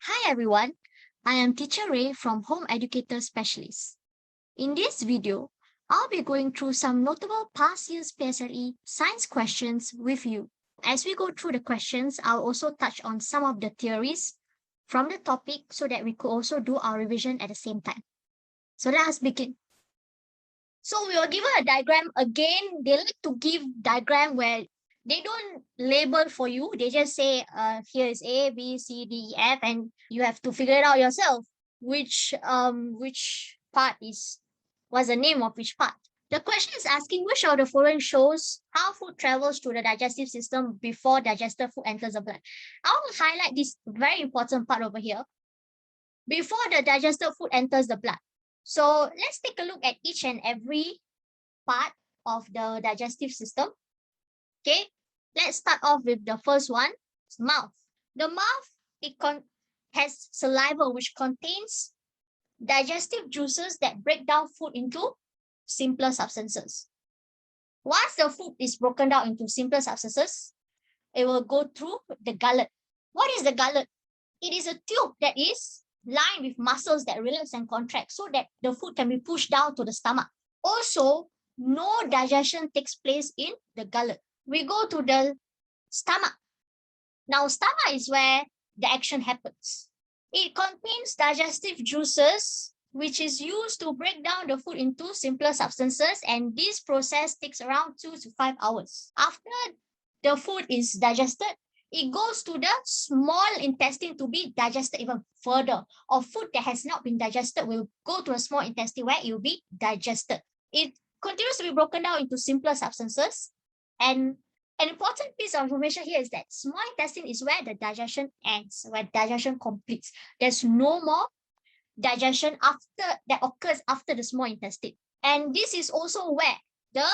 Hi everyone, I am Teacher Ray from Home Educator Specialist. In this video, I'll be going through some notable past year's PSLE science questions with you. As we go through the questions, I'll also touch on some of the theories from the topic so that we could also do our revision at the same time. So let us begin. So we were given a diagram again. They like to give diagram where they don't label for you. They just say, here is A, B, C, D, E, F, and you have to figure it out yourself. Which part what's the name of which part? The question is asking which of the following shows how food travels to the digestive system before digested food enters the blood. I want to highlight this very important part over here. Before the digested food enters the blood. So let's take a look at each and every part of the digestive system. Okay, let's start off with the first one, mouth. The mouth, has saliva which contains digestive juices that break down food into simpler substances. Once the food is broken down into simpler substances, it will go through the gullet. What is the gullet? It is a tube that is lined with muscles that relax and contract so that the food can be pushed down to the stomach. Also, no digestion takes place in the gullet. We go to the stomach. Now, stomach is where the action happens. It contains digestive juices, which is used to break down the food into simpler substances, and this process takes around 2 to 5 hours. After the food is digested, it goes to the small intestine to be digested even further. Or food that has not been digested will go to a small intestine where it will be digested. It continues to be broken down into simpler substances. And an important piece of information here is that small intestine is where the digestion ends, where digestion completes. There's no more digestion that occurs after the small intestine. And this is also where the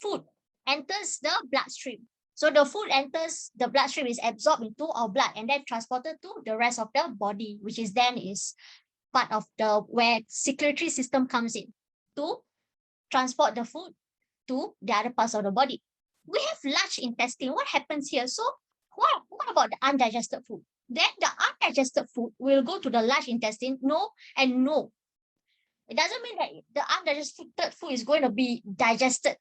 food enters the bloodstream. So the food enters the bloodstream, is absorbed into our blood and then transported to the rest of the body, which is part of where circulatory system comes in to transport the food to the other parts of the body. We have large intestine. What happens here? So what about the undigested food? Then the undigested food will go to the large intestine. No and no. It doesn't mean that the undigested food is going to be digested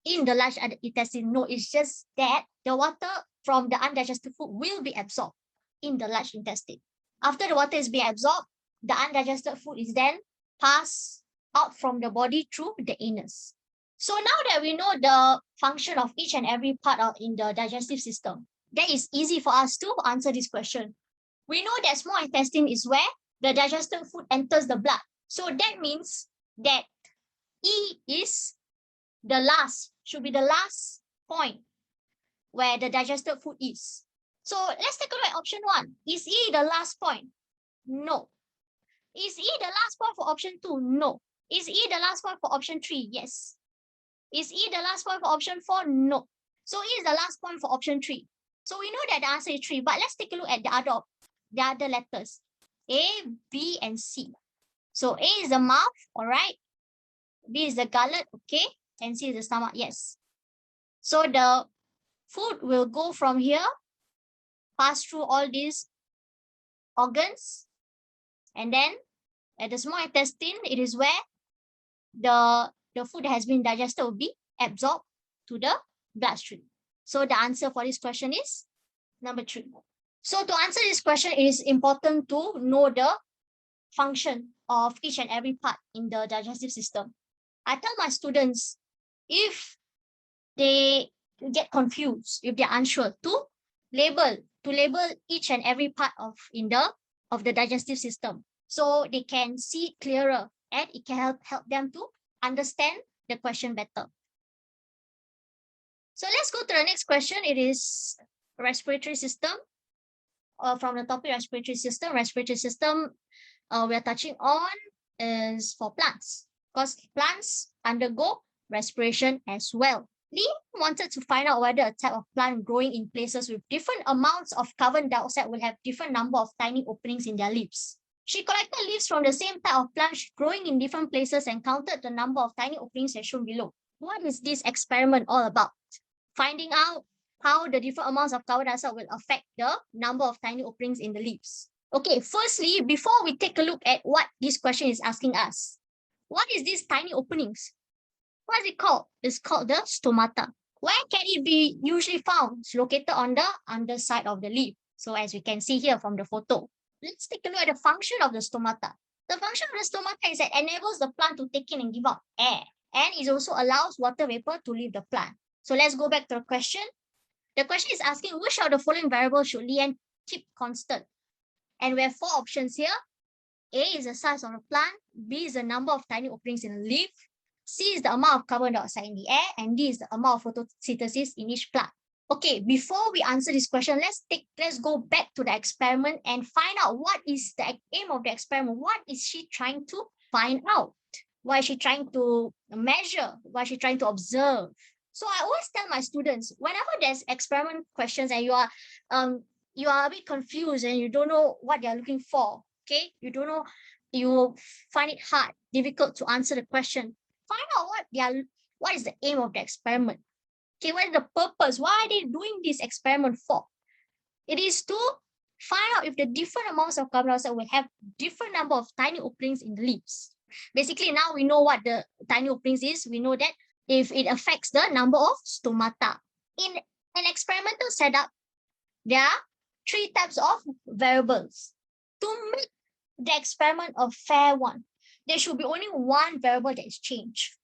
in the large intestine. No, it's just that the water from the undigested food will be absorbed in the large intestine. After the water is being absorbed, the undigested food is then passed out from the body through the anus. So now that we know the function of each and every part in the digestive system, that is easy for us to answer this question. We know that small intestine is where the digested food enters the blood. So that means that E is should be the last point where the digested food is. So let's take a look at option 1. Is E the last point? No. Is E the last point for option 2? No. Is E the last point for option 3? Yes. Is E the last point for option 4? No. So E is the last point for option 3. So we know that the answer is 3, but let's take a look at the other letters. A, B, and C. So A is the mouth, all right. B is the gullet, okay. And C is the stomach, yes. So the food will go from here, pass through all these organs, and then at the small intestine, it is where the food that has been digested will be absorbed to the bloodstream. So the answer for this question is number 3. So to answer this question, it is important to know the function of each and every part in the digestive system. I tell my students, if they get confused, if they're unsure, to label each and every part of the digestive system so they can see clearer and it can help them to understand the question better. So let's go to the next question. It is respiratory system. From the topic respiratory system. Respiratory system we are touching on is for plants, because plants undergo respiration as well. Lee wanted to find out whether a type of plant growing in places with different amounts of carbon dioxide will have different number of tiny openings in their leaves. She collected leaves from the same type of plant growing in different places and counted the number of tiny openings as shown below. What is this experiment all about? Finding out how the different amounts of carbon dioxide will affect the number of tiny openings in the leaves. Okay, firstly, before we take a look at what this question is asking us, what is these tiny openings? What is it called? It's called the stomata. Where can it be usually found? It's located on the underside of the leaf. So as we can see here from the photo, let's take a look at the function of the stomata. The function of the stomata is that enables the plant to take in and give out air, and it also allows water vapor to leave the plant. So let's go back to the question. The question is asking which of the following variables should Leanne keep constant? And we have four options here. A is the size of the plant, B is the number of tiny openings in the leaf, C is the amount of carbon dioxide in the air, and D is the amount of photosynthesis in each plant. Okay, before we answer this question, let's go back to the experiment and find out what is the aim of the experiment. What is she trying to find out? What is she trying to measure? What is she trying to observe? So I always tell my students, whenever there's experiment questions and you are a bit confused and you don't know what they're looking for, okay, you don't know, you find it hard, difficult to answer the question, find out what is the aim of the experiment. Okay, what is the purpose? Why are they doing this experiment for? It is to find out if the different amounts of carbon dioxide will have different number of tiny openings in the leaves. Basically, now we know what the tiny openings is. We know that if it affects the number of stomata. In an experimental setup, there are three types of variables. To make the experiment a fair one, there should be only one variable that is changed.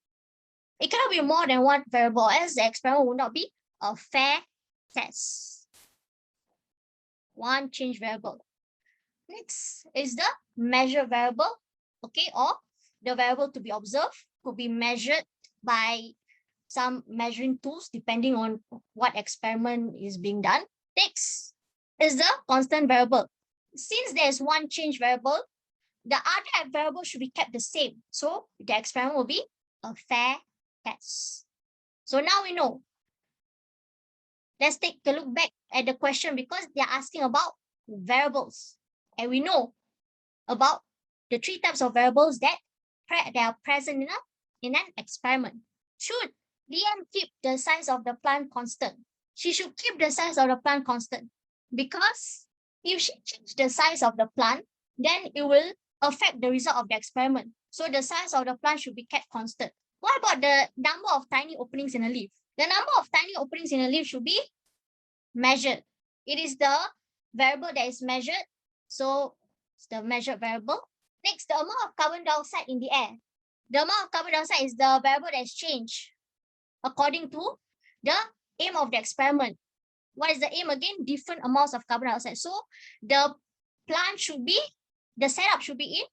It cannot be more than one variable, else the experiment will not be a fair test. One change variable. Next is the measure variable, okay, or the variable to be observed could be measured by some measuring tools depending on what experiment is being done. Next is the constant variable. Since there's one change variable, the other variable should be kept the same. So the experiment will be a fair test. So now we know. Let's take a look back at the question because they're asking about variables. And we know about the three types of variables that are present in an experiment. Should Leanne keep the size of the plant constant? She should keep the size of the plant constant because if she changes the size of the plant, then it will affect the result of the experiment. So the size of the plant should be kept constant. What about the number of tiny openings in a leaf? The number of tiny openings in a leaf should be measured. It is the variable that is measured. So it's the measured variable. Next, the amount of carbon dioxide in the air. The amount of carbon dioxide is the variable that is changed according to the aim of the experiment. What is the aim again? Different amounts of carbon dioxide. So the plant should be, the setup should be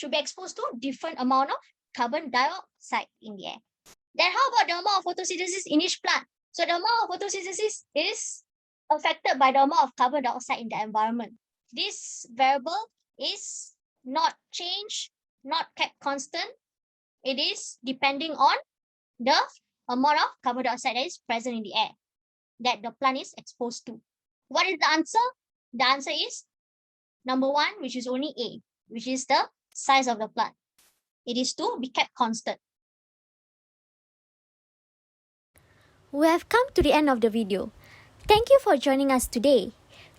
exposed to different amount of carbon dioxide in the air. Then how about the amount of photosynthesis in each plant? So the amount of photosynthesis is affected by the amount of carbon dioxide in the environment. This variable is not changed, not kept constant. It is depending on the amount of carbon dioxide that is present in the air that the plant is exposed to. What is the answer? The answer is number one, which is only A, which is the size of the plant. It is to be kept constant. We have come to the end of the video. Thank you for joining us today.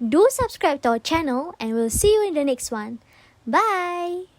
Do subscribe to our channel and we'll see you in the next one. Bye!